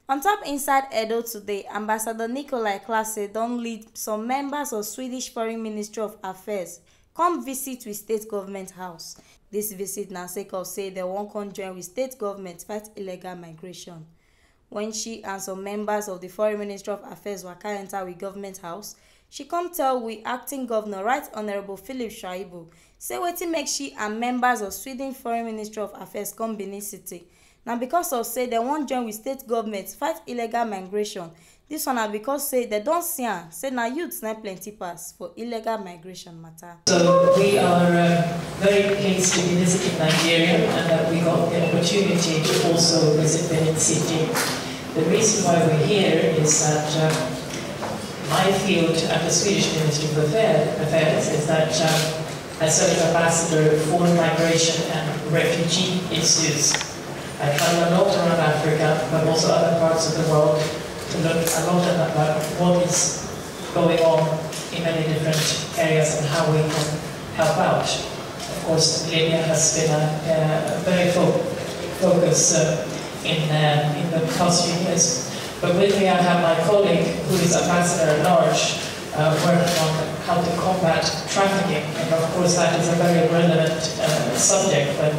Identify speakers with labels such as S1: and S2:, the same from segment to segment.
S1: On top inside Edo today, Ambassador Nicola Clase don lead some members of Swedish Foreign Ministry of Affairs come visit with state government house. This visit na sake of say dem wan come join with state government fight illegal migration. When she and some members of the Foreign Ministry of Affairs waka enter with government house, she come tell we acting governor Right Honourable Philip Shaibu say wetin make she and members of Sweden Foreign Ministry of Affairs come Benin City na because of say dem wan join with state government fight illegal migration. Dis one na because say dem don see am say na youths na plenty pass for illegal migration matter.
S2: So we are very pleased to be visiting Nigeria and that we got the opportunity to also visit Benin City. The reason why we're here is that my field at the Swedish Ministry of Affairs is that I serve as ambassador for migration and refugee issues. I travel a lot around Africa, but also other parts of the world to look a lot at what is going on in many different areas and how we can help out. Of course, Libya has been a very focus in the past few years. But with me I have my colleague, who is Ambassador at Large, working on how to combat trafficking. And of course that is a very relevant subject when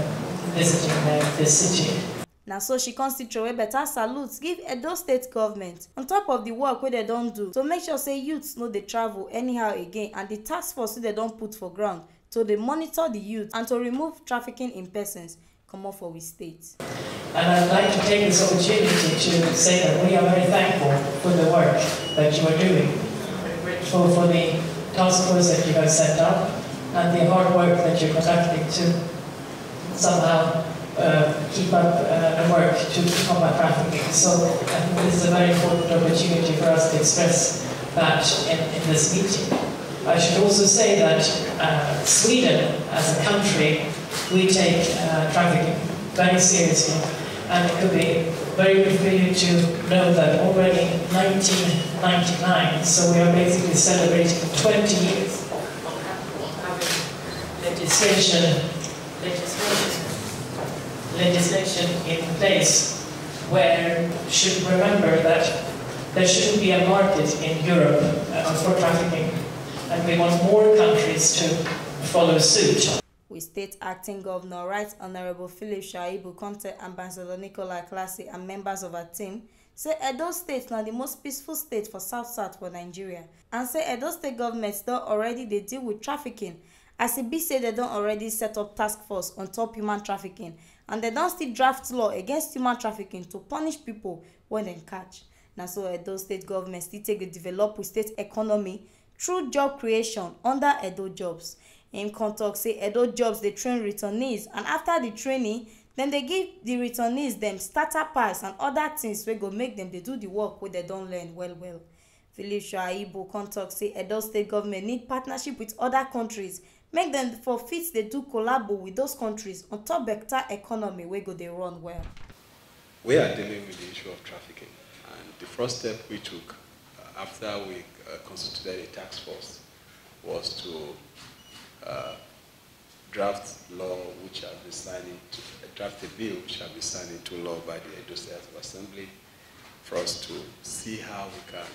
S2: visiting this city.
S1: Na so she come still throway better salutes give Edo State government on top of the work wey dem don do to make sure say youths no dey travel anyhow again, and the task force wey dem don put for ground to dey monitor the youth and to remove trafficking in persons comot for we state.
S2: And I'd like to take this opportunity to say that we are very thankful for the work that you are doing, grateful for the task force that you have set up and the hard work that you're conducting to somehow keep up and work to combat trafficking. So I think this is a very important opportunity for us to express that in this meeting. I should also say that Sweden, as a country, we take trafficking very seriously, and it could be very good for you to know that already in 1999, so we are basically celebrating 20 years of having legislation in place where you should remember that there shouldn't be a market in Europe for trafficking, and we want more countries to follow suit.
S1: With State Acting Governor Right Honourable Philip Shaibu contact Ambassador Nicola Clase and members of her team say Edo State na the most peaceful state for South for Nigeria, and say Edo State government don already dey deal with trafficking, as e be say they don already set up task force on top human trafficking, and they don still draft law against human trafficking to punish people when dem catch. Na so Edo State government still take dey develop with state economy through job creation under Edo Jobs. Im come talk say Edo Jobs dey train returnees, and after the training dem dey give the returnees dem starter packs and other things wey go make dem dey do the work wey dem don learn well. Philip Shaibu come talk say Edo State government need partnership with other countries, make dem for fit dey do collabo with those countries on top better economy wey go dey run well.
S3: We are dealing with the issue of trafficking, and the first step we took after we constituted a task force was to draft law which shall be signed into draft a bill which shall be signed into law by the Edo State Assembly for us to see how we can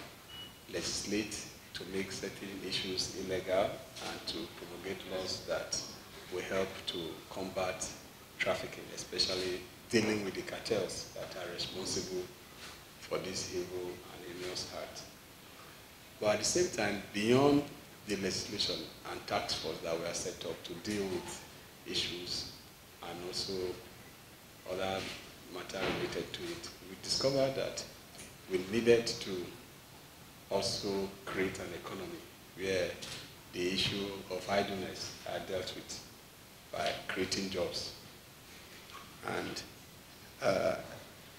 S3: legislate to make certain issues illegal and to promulgate laws that will help to combat trafficking, especially dealing with the cartels that are responsible for this evil and heinous act. But at the same time, beyond the legislation and task force that were set up to deal with issues and also other matter related to it, we discovered that we needed to also create an economy where the issue of idleness are dealt with by creating jobs. And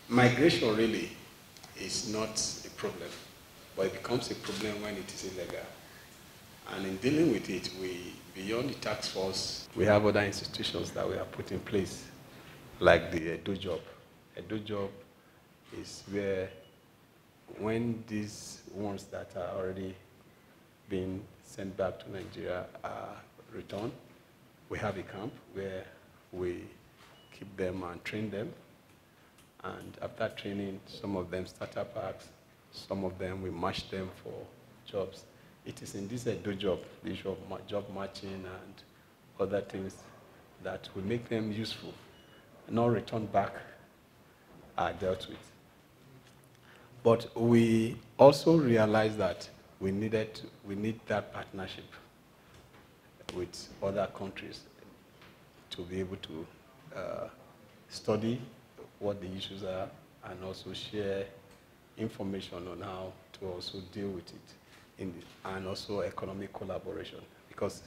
S3: migration really is not a problem, but it becomes a problem when it is illegal. And in dealing with it, beyond the task force, we have other institutions that we have put in place, like the Edo Job. Edo Job is where, when these ones that are already being sent back to Nigeria are returned, we have a camp where we keep them and train them. And after training, some of them starter packs, some of them we match them for jobs. It is in this Edo job, the issue of job matching and other things that will make them useful, not return back are dealt with. But we also realized that we need that partnership with other countries to be able to study what the issues are and also share information on how to also deal with it, and also economic collaboration. Because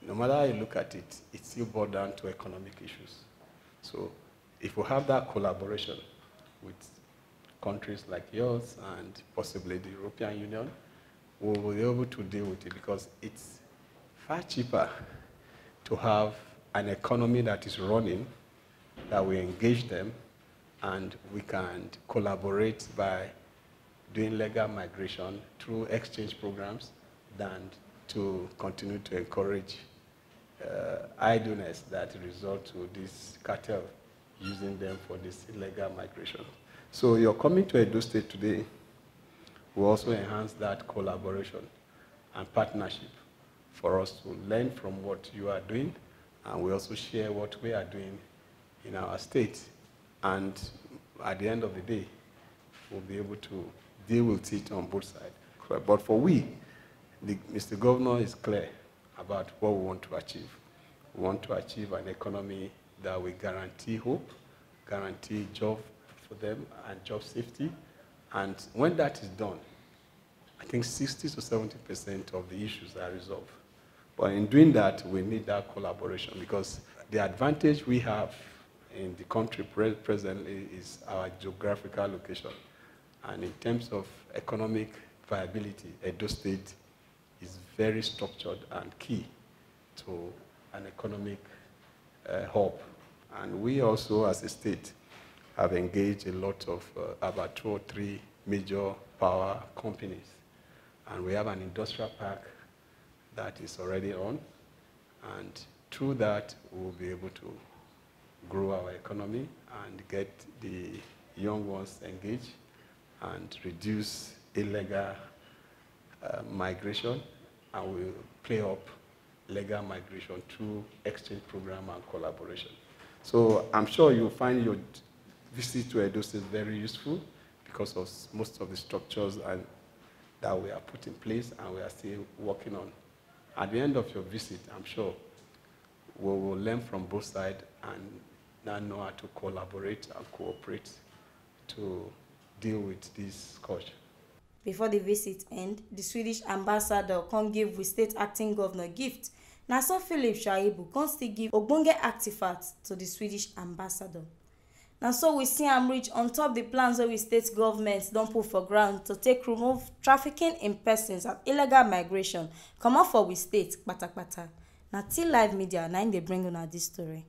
S3: no matter how you look at it, it's still boiled down to economic issues. So if we have that collaboration with countries like yours and possibly the European Union, we will be able to deal with it, because it's far cheaper to have an economy that is running, that we engage them, and we can collaborate by doing legal migration through exchange programs, than to continue to encourage idleness that result to this cartel using them for this illegal migration. So you're coming to Edo State today will also enhance that collaboration and partnership for us to learn from what you are doing, and we also share what we are doing in our state. And at the end of the day, we'll be able to deal with it on both sides. But for Mr. Governor is clear about what we want to achieve. We want to achieve an economy that will guarantee hope, guarantee job for them and job safety. And when that is done, I think 60 to 70% of the issues are resolved. But in doing that, we need that collaboration, because the advantage we have in the country presently is our geographical location. And in terms of economic viability, Edo State is very structured and key to an economic hub. And we also, as a state, have engaged a lot of about 2 or 3 major power companies. And we have an industrial park that is already on. And through that, we'll be able to grow our economy and get the young ones engaged and reduce illegal migration, and we'll play up legal migration through exchange program and collaboration. So I'm sure you'll find your visit to Edo State very useful, because of most of the structures that we are put in place and we are still working on. At the end of your visit, I'm sure we will learn from both sides and now know how to collaborate and cooperate to deal with this scourge.
S1: Before the visit end, the Swedish ambassador come give the state acting governor gift. Na so Philip Shaibu come still give ogbonge artifacts to the Swedish ambassador. Na so we see am reach on top the plans wey we state government don put for ground to take remove trafficking in persons and illegal migration comot for we state kpatakpata. Na T Live Media na im dey bring una this story.